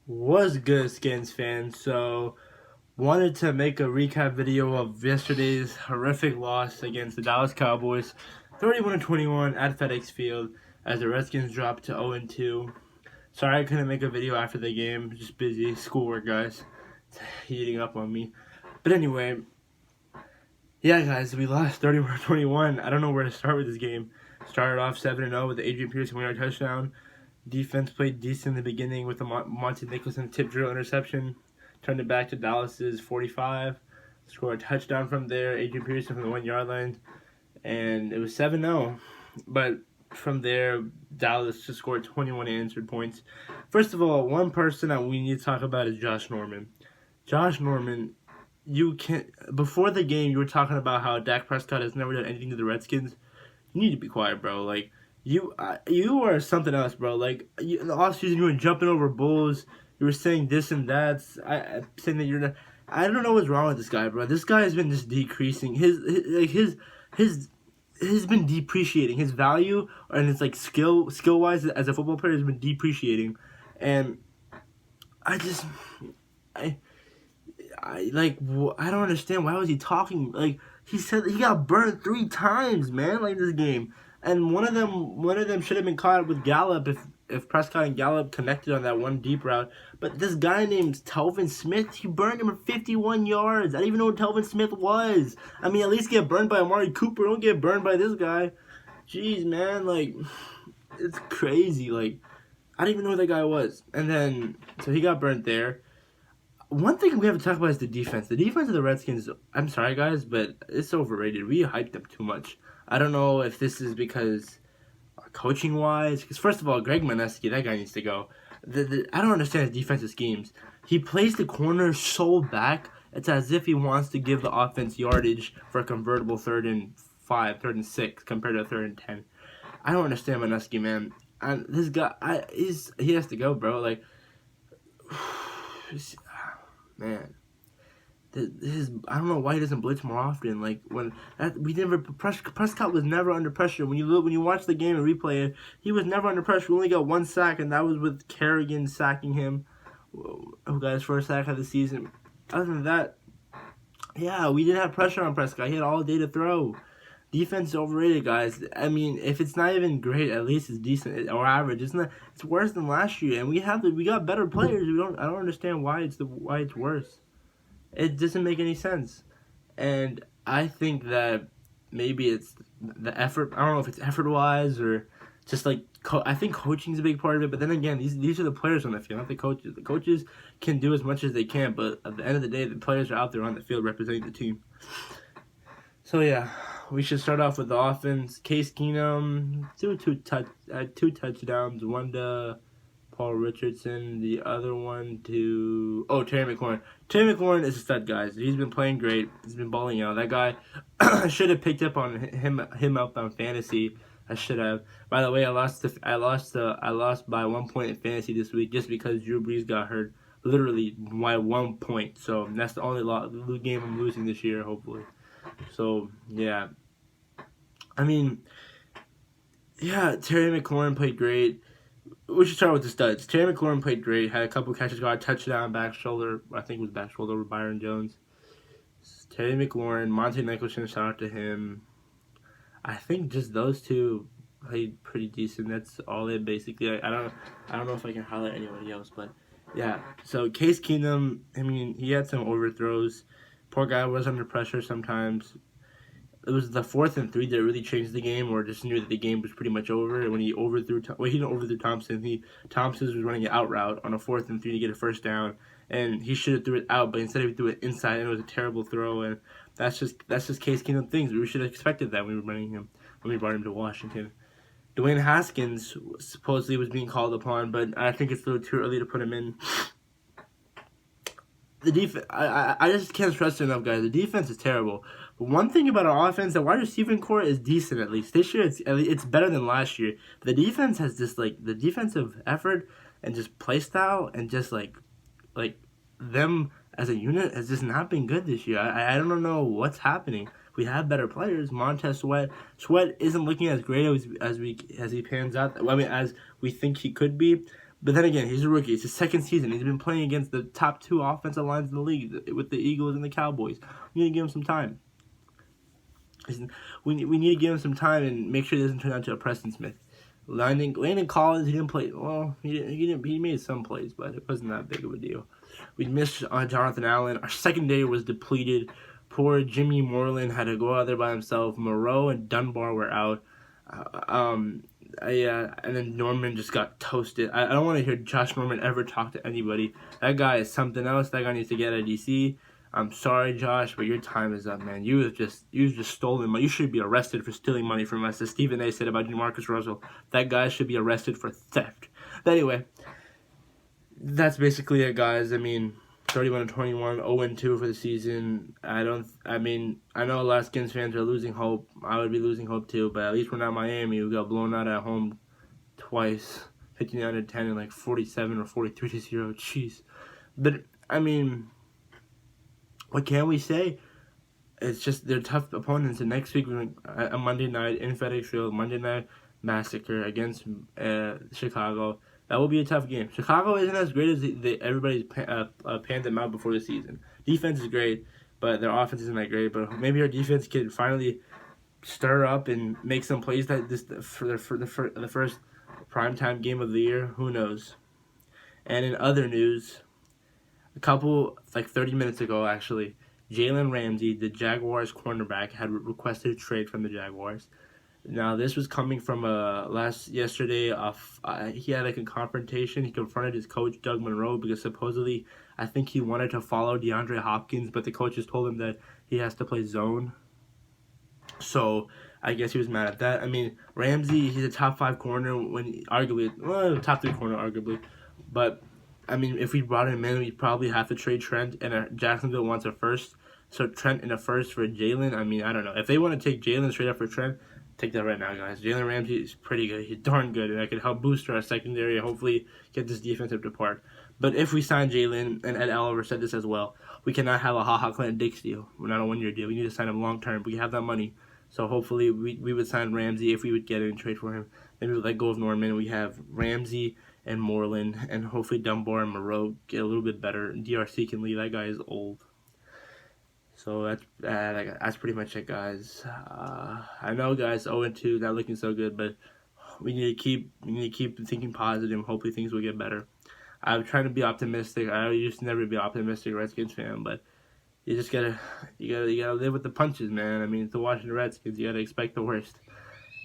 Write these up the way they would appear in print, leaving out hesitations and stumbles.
Was good, Skins fans. So, wanted to make a recap video of yesterday's horrific loss against the Dallas Cowboys, 31-21 at FedEx Field, as the Redskins dropped to 0-2. Sorry I couldn't make a video after the game. Just busy schoolwork, guys. It's heating up on me. But anyway, yeah, guys, we lost 31-21. I don't know where to start with this game. Started off 7-0 with the Adrian Peterson winner touchdown. Defense played decent in the beginning with the Monty Nicholson tip drill interception. Turned it back to Dallas's 45. Scored a touchdown from there. Adrian Peterson from the 1 yard line. And it was 7-0. But from there, Dallas just scored 21 answered points. First of all, one person that we need to talk about is Josh Norman. Josh Norman, you can't. Before the game, you were talking about how Dak Prescott has never done anything to the Redskins. You need to be quiet, bro. Like, you are something else, bro. Like, in the offseason, you were jumping over bulls. You were saying this and that. Saying that you're not. I don't know what's wrong with this guy, bro. This guy has been just decreasing. His been depreciating. His value and his skill wise as a football player has been depreciating, and I just I don't understand, why was he talking like he said he got burned 3 times, man, like this game. And one of them should have been caught with Gallup if Prescott and Gallup connected on that one deep route. But this guy named Telvin Smith, he burned him for 51 yards. I didn't even know what Telvin Smith was. I mean, at least get burned by Amari Cooper. Don't get burned by this guy. Jeez, man, like, it's crazy. Like, I didn't even know who that guy was. And then, so he got burnt there. One thing we have to talk about is the defense. The defense of the Redskins, I'm sorry, guys, but it's overrated. We hyped them too much. I don't know if this is because coaching-wise, because first of all, Greg Maneski, that guy needs to go. I don't understand his defensive schemes. He plays the corner so back, it's as if he wants to give the offense yardage for a convertible 3rd and 5, 3rd and 6, compared to 3rd and 10. I don't understand Maneski, man. And this guy, he has to go, bro. Like, man, I don't know why he doesn't blitz more often. Like, Prescott was never under pressure. When you watch the game and replay it, he was never under pressure. We only got 1 sack, and that was with Kerrigan sacking him, who got his first sack of the season. Other than that, yeah, we didn't have pressure on Prescott. He had all day to throw. Defense is overrated, guys. I mean, if it's not even great, at least it's decent or average. It's worse than last year, and we got better players. I don't understand why it's worse. It doesn't make any sense. And I think that maybe it's the effort. I don't know if it's effort-wise or just like I think coaching is a big part of it. But then again, these are the players on the field, not the coaches. The coaches can do as much as they can, but at the end of the day, the players are out there on the field representing the team. So yeah, we should start off with the offense. Case Keenum, two touchdowns, one to Paul Richardson, the other one to Terry McLaurin. Terry McLaurin is a stud, guys. He's been playing great. He's been balling out. That guy, I should have picked up on him up on fantasy. I should have. By the way, I lost by 1 point in fantasy this week just because Drew Brees got hurt. Literally by 1 point. So that's the only game I'm losing this year, hopefully. So yeah, I mean, yeah, Terry McLaurin played great. We should start with the studs. Terry McLaurin played great. Had a couple catches, got a touchdown, back shoulder. I think it was back shoulder with Byron Jones. Terry McLaurin, Monty Nicholson, shout out to him. I think just those two played pretty decent. That's all it basically. I don't know if I can highlight anybody else, but yeah. So Case Keenum, I mean, he had some overthrows. Poor guy was under pressure sometimes. It was the 4th and 3 that really changed the game, or just knew that the game was pretty much over. And when he overthrew, he didn't overthrow Thompson. Thompson was running an out route on a 4th and 3 to get a first down, and he should have threw it out, but instead he threw it inside, and it was a terrible throw. And that's just Case Keenum things. We should have expected that when we brought him to Washington. Dwayne Haskins supposedly was being called upon, but I think it's a little too early to put him in. The defense, I just can't stress it enough, guys. The defense is terrible. But one thing about our offense, the wide receiving core is decent at least. This year, it's better than last year. The defense has just the defensive effort and just play style and just like them as a unit has just not been good this year. I don't know what's happening. We have better players. Montez Sweat isn't looking as great as he pans out. I mean, as we think he could be. But then again, he's a rookie. It's his second season. He's been playing against the top 2 offensive lines in the league with the Eagles and the Cowboys. We need to give him some time. We need to give him some time and make sure he doesn't turn out to a Preston Smith. Landon Collins, he didn't play well. He made some plays, but it wasn't that big of a deal. We missed Jonathan Allen. Our secondary was depleted. Poor Jimmy Moreland had to go out there by himself. Moreau and Dunbar were out. And then Norman just got toasted. I don't want to hear Josh Norman ever talk to anybody. That guy is something else. That guy needs to get a DC. I'm sorry, Josh, but your time is up, man. You've just stolen money. You should be arrested for stealing money from us. As Stephen A. said about Jamarcus Russell, that guy should be arrested for theft. But anyway, that's basically it, guys. I mean, 31-21, 0-2 for the season. I know a lot of Skins fans are losing hope. I would be losing hope too, but at least we're not Miami. We got blown out at home twice, 59-10 and like 47 or 43-0. Jeez. But I mean, what can we say? It's just they're tough opponents. And next week, a Monday night in FedEx Field, Monday Night Massacre against Chicago. That will be a tough game. Chicago isn't as great as everybody's panned them out before the season. Defense is great, but their offense isn't that great. But maybe our defense can finally stir up and make some plays for the first primetime game of the year. Who knows? And in other news, a couple, like 30 minutes ago actually, Jalen Ramsey, the Jaguars cornerback, had requested a trade from the Jaguars. Now, this was coming from yesterday. He had like a confrontation. He confronted his coach, Doug Monroe, because supposedly I think he wanted to follow DeAndre Hopkins, but the coaches told him that he has to play zone. So I guess he was mad at that. I mean, Ramsey, he's a top 5 corner, top 3 corner, arguably. But, I mean, if we brought him in, we'd probably have to trade Trent, and Jacksonville wants a first. So Trent and a first for Jalen. I mean, I don't know. If they want to take Jalen straight up for Trent, take that right now, guys. Jalen Ramsey is pretty good. He's darn good, and that could help boost our secondary and hopefully get this defensive depart. But if we sign Jalen, and Ed Oliver said this as well, we cannot have a HaHa Clinton Dix deal. We're not a 1-year deal. We need to sign him long term. We have that money. So hopefully we would sign Ramsey if we would get it and trade for him. Then we would let go of Norman. We have Ramsey and Moreland, and hopefully Dunbar and Moreau get a little bit better. DRC can leave. That guy is old. So that's pretty much it, guys. I know, guys, 0-2, not looking so good, but we need to keep thinking positive. Hopefully things will get better. I'm trying to be optimistic. I used to never be optimistic Redskins fan, but you just gotta live with the punches, man. I mean, it's the Washington Redskins. You gotta expect the worst.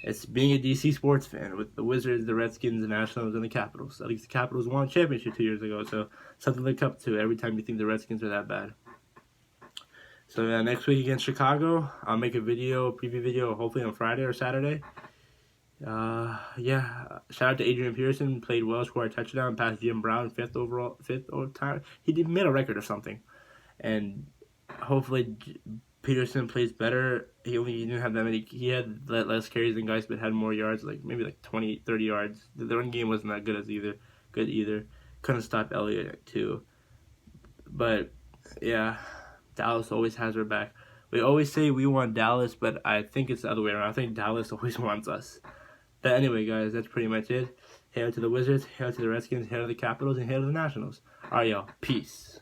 It's being a DC sports fan with the Wizards, the Redskins, the Nationals, and the Capitals. At least the Capitals won a championship 2 years ago, so something to look up to every time you think the Redskins are that bad. So next week against Chicago, I'll make a preview video, hopefully on Friday or Saturday. Shout out to Adrian Peterson, played well, scored a touchdown, passed Jim Brown, fifth time. He made a record or something, and hopefully Peterson plays better. He didn't have that many. He had less carries than guys, but had more yards, maybe 20, 30 yards. The run game wasn't that good either. Couldn't stop Elliott too, but yeah. Dallas always has our back. We always say we want Dallas, but I think it's the other way around. I think Dallas always wants us. But anyway, guys, that's pretty much it. Hail to the Wizards, hail to the Redskins, hail to the Capitals, and hail to the Nationals. All right, y'all. Peace.